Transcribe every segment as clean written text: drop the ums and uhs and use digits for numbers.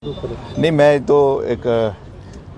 नहीं, मैं तो एक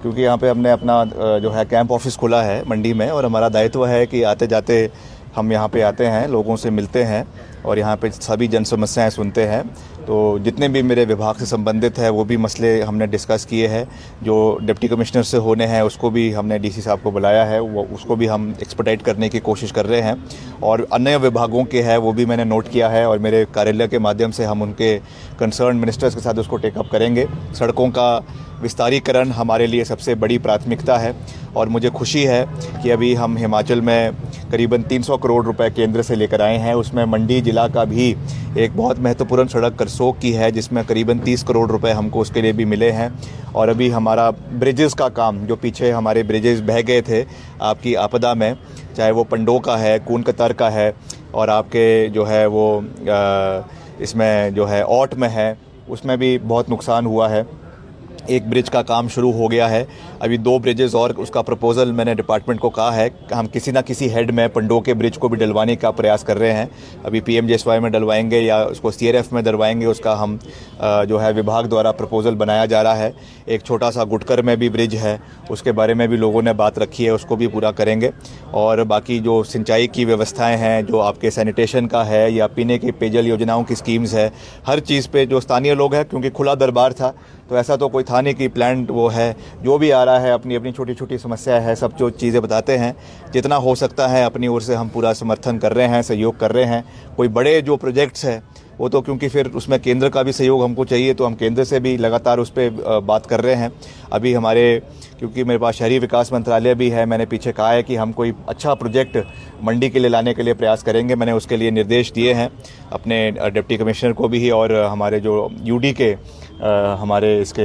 क्योंकि यहाँ पे हमने अपना जो है कैंप ऑफिस खोला है मंडी में, और हमारा दायित्व है कि आते जाते हम यहाँ पे आते हैं, लोगों से मिलते हैं और यहाँ पे सभी जन समस्याएं सुनते हैं। तो जितने भी मेरे विभाग से संबंधित है वो भी मसले हमने डिस्कस किए हैं। जो डिप्टी कमिश्नर से होने हैं उसको भी हमने डीसी साहब को बुलाया है, वो उसको भी हम एक्सपर्टाइट करने की कोशिश कर रहे हैं। और अन्य विभागों के है वो भी मैंने नोट किया है, और मेरे कार्यालय के माध्यम से हम उनके कंसर्न मिनिस्टर्स के साथ उसको टेकअप करेंगे। सड़कों का विस्तारीकरण हमारे लिए सबसे बड़ी प्राथमिकता है, और मुझे खुशी है कि अभी हम हिमाचल में करीबन 300 करोड़ रुपए केंद्र से लेकर आए हैं। उसमें मंडी ज़िला का भी एक बहुत महत्वपूर्ण सड़क करसोग की है, जिसमें करीबन 30 करोड़ रुपए हमको उसके लिए भी मिले हैं। और अभी हमारा ब्रिजेज़ का काम, जो पीछे हमारे ब्रिजेज़ बह गए थे आपकी आपदा में, चाहे वो पंडो का है, कून कतर का है, और आपके जो है वो इसमें जो है औट में है, उसमें भी बहुत नुकसान हुआ है। एक ब्रिज का काम शुरू हो गया है, अभी 2 ब्रिजेस और उसका प्रपोज़ल मैंने डिपार्टमेंट को कहा है कि हम किसी ना किसी हेड में पंडो के ब्रिज को भी डलवाने का प्रयास कर रहे हैं। अभी PMJSY में डलवाएंगे या उसको CRF में डलवाएंगे, उसका हम जो है विभाग द्वारा प्रपोज़ल बनाया जा रहा है। एक छोटा सा गुटकर में भी ब्रिज है, उसके बारे में भी लोगों ने बात रखी है, उसको भी पूरा करेंगे। और बाकी जो सिंचाई की व्यवस्थाएँ हैं, जो आपके सैनिटेशन का है या पीने की पेयजल योजनाओं की स्कीम्स है, हर चीज़ पे जो स्थानीय लोग हैं, क्योंकि खुला दरबार था तो ऐसा तो कोई था नहीं कि प्लान वो है, जो भी आ रहा है अपनी अपनी छोटी छोटी समस्या है, सब जो चीज़ें बताते हैं। जितना हो सकता है अपनी ओर से हम पूरा समर्थन कर रहे हैं, सहयोग कर रहे हैं। कोई बड़े जो प्रोजेक्ट्स हैं वो तो क्योंकि फिर उसमें केंद्र का भी सहयोग हमको चाहिए, तो हम केंद्र से भी लगातार उस पर बात कर रहे हैं। अभी हमारे, क्योंकि मेरे पास शहरी विकास मंत्रालय भी है, मैंने पीछे कहा है कि हम कोई अच्छा प्रोजेक्ट मंडी के लिए लाने के लिए प्रयास करेंगे। मैंने उसके लिए निर्देश दिए हैं अपने डिप्टी कमिश्नर को भी, और हमारे जो UD के हमारे इसके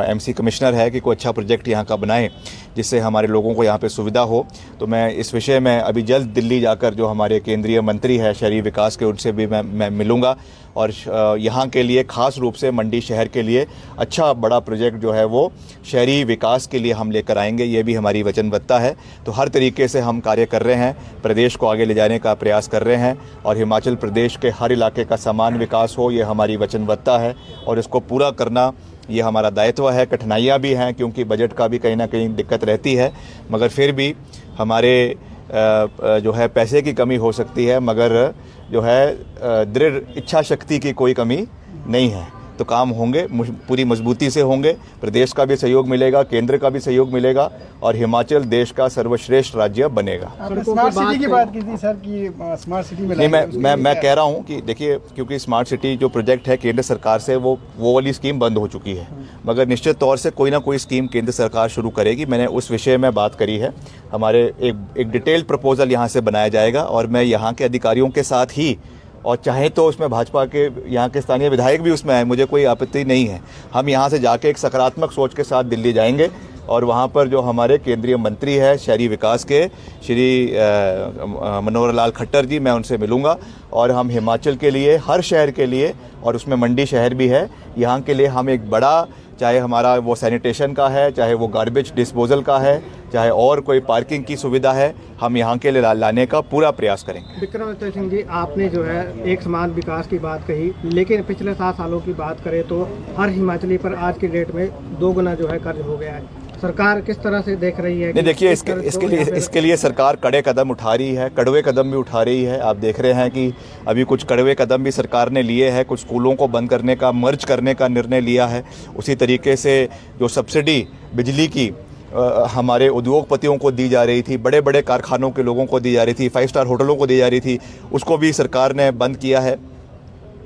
MC कमिश्नर है कि कोई अच्छा प्रोजेक्ट यहाँ का बनाएं जिससे हमारे लोगों को यहाँ पे सुविधा हो। तो मैं इस विषय में अभी जल्द दिल्ली जाकर जो हमारे केंद्रीय मंत्री है शहरी विकास के, उनसे भी मैं मिलूँगा, और यहाँ के लिए ख़ास रूप से मंडी शहर के लिए अच्छा बड़ा प्रोजेक्ट जो है वो शहरी विकास के लिए हम लेकर आएंगे। ये भी हमारी वचनबद्धता है। तो हर तरीके से हम कार्य कर रहे हैं, प्रदेश को आगे ले जाने का प्रयास कर रहे हैं, और हिमाचल प्रदेश के हर इलाके का समान विकास हो, ये हमारी वचनबद्धता है, और इसको पूरा करना ये हमारा दायित्व है। कठिनाइयाँ भी हैं क्योंकि बजट का भी कहीं ना कहीं दिक्कत रहती है, मगर फिर भी हमारे जो है पैसे की कमी हो सकती है, मगर जो है दृढ़ इच्छा शक्ति की कोई कमी नहीं है। तो काम होंगे, पूरी मजबूती से होंगे। प्रदेश का भी सहयोग मिलेगा, केंद्र का भी सहयोग मिलेगा, और हिमाचल देश का सर्वश्रेष्ठ राज्य बनेगा। स्मार्ट सिटी की बात की थी सर कि स्मार्ट सिटी में नहीं, मैं कह रहा हूँ कि देखिए, क्योंकि स्मार्ट सिटी जो प्रोजेक्ट है केंद्र सरकार से, वो वाली स्कीम बंद हो चुकी है, मगर निश्चित तौर से कोई ना कोई स्कीम केंद्र सरकार शुरू करेगी। मैंने उस विषय में बात करी है। हमारे एक डिटेल्ड प्रपोजल यहाँ से बनाया जाएगा, और मैं यहाँ के अधिकारियों के साथ ही, और चाहे तो उसमें भाजपा के यहाँ के स्थानीय विधायक भी उसमें आए, मुझे कोई आपत्ति नहीं है। हम यहाँ से जाके एक सकारात्मक सोच के साथ दिल्ली जाएंगे, और वहाँ पर जो हमारे केंद्रीय मंत्री है शहरी विकास के, श्री मनोहर लाल खट्टर जी, मैं उनसे मिलूँगा, और हम हिमाचल के लिए, हर शहर के लिए, और उसमें मंडी शहर भी है, यहाँ के लिए हम एक बड़ा, चाहे हमारा वो सैनिटेशन का है, चाहे वो गार्बेज डिस्पोजल का है, चाहे और कोई पार्किंग की सुविधा है, हम यहाँ के लिए लाने का पूरा प्रयास करेंगे। विक्रमादित्य सिंह जी, आपने जो है एक समान विकास की बात कही, लेकिन पिछले 7 सालों की बात करें तो हर हिमाचली पर आज की डेट में 2 गुना जो है कर्ज हो गया है। सरकार किस तरह से देख रही है? नहीं, देखिए, इसके लिए सरकार कड़े कदम उठा रही है, कड़वे कदम भी उठा रही है। आप देख रहे हैं कि अभी कुछ कड़वे कदम भी सरकार ने लिए हैं। कुछ स्कूलों को बंद करने का, मर्ज करने का निर्णय लिया है। उसी तरीके से जो सब्सिडी बिजली की हमारे उद्योगपतियों को दी जा रही थी, बड़े बड़े कारखानों के लोगों को दी जा रही थी, 5 स्टार होटलों को दी जा रही थी, उसको भी सरकार ने बंद किया है।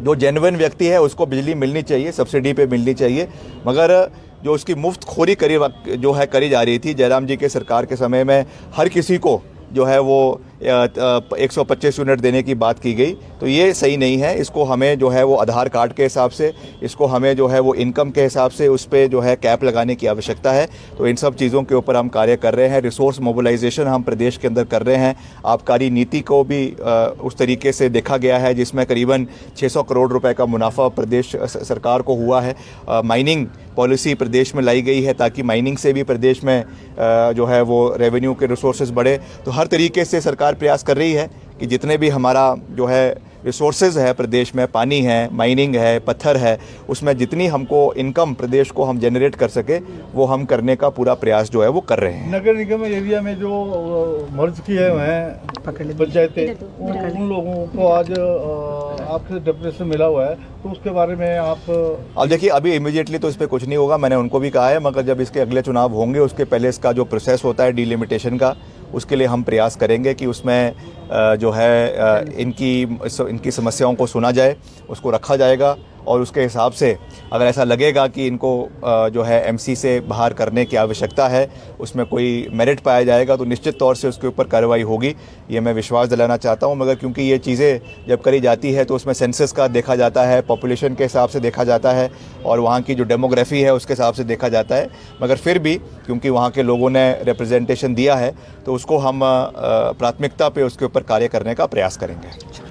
जो जेन्युइन व्यक्ति है उसको बिजली मिलनी चाहिए, सब्सिडी पे मिलनी चाहिए, मगर जो उसकी मुफ्तखोरी करी जा रही थी जयराम जी के सरकार के समय में, हर किसी को जो है वो 125 यूनिट देने की बात की गई, तो ये सही नहीं है। इसको हमें जो है वो आधार कार्ड के हिसाब से, इसको हमें जो है वो इनकम के हिसाब से उस पर जो है कैप लगाने की आवश्यकता है। तो इन सब चीज़ों के ऊपर हम कार्य कर रहे हैं। रिसोर्स मोबिलाइजेशन हम प्रदेश के अंदर कर रहे हैं। आबकारी नीति को भी उस तरीके से देखा गया है जिसमें करीबन 600 करोड़ रुपए का मुनाफा प्रदेश सरकार को हुआ है। माइनिंग पॉलिसी प्रदेश में लाई गई है ताकि माइनिंग से भी प्रदेश में जो है वो रेवेन्यू के रिसोर्सेज बढ़े। तो हर तरीके से सरकार प्रयास कर रही है कि जितने भी हमारा जो है रिसोर्सेज है प्रदेश में, पानी है, माइनिंग है, पत्थर है, उसमें जितनी हमको इनकम प्रदेश को हम जनरेट कर सके वो हम करने का पूरा प्रयास जो है वो कर रहे हैं। नगर निगम एरिया में जो मर्ज किए हुए हैं पंचायतें, उन लोगों को आज आपसे डेपुटेशन मिला हुआ है, तो उसके बारे में आप अब देखिए, अभी इमीडिएटली तो इस पर कुछ नहीं होगा, मैंने उनको भी कहा है, मगर जब इसके अगले चुनाव होंगे उसके पहले इसका जो प्रोसेस होता है डिलिमिटेशन का, उसके लिए हम प्रयास करेंगे कि उसमें जो है इनकी समस्याओं को सुना जाए, उसको रखा जाएगा और उसके हिसाब से अगर ऐसा लगेगा कि इनको जो है एमसी से बाहर करने की आवश्यकता है, उसमें कोई मेरिट पाया जाएगा तो निश्चित तौर से उसके ऊपर कार्रवाई होगी, ये मैं विश्वास दिलाना चाहता हूँ। मगर क्योंकि ये चीज़ें जब करी जाती है तो उसमें सेंसस का देखा जाता है, पॉपुलेशन के हिसाब से देखा जाता है और वहाँ की जो डेमोग्राफी है उसके हिसाब से देखा जाता है, मगर फिर भी क्योंकि वहाँ के लोगों ने रिप्रेजेंटेशन दिया है तो उसको हम प्राथमिकता पे उसके ऊपर कार्य करने का प्रयास करेंगे।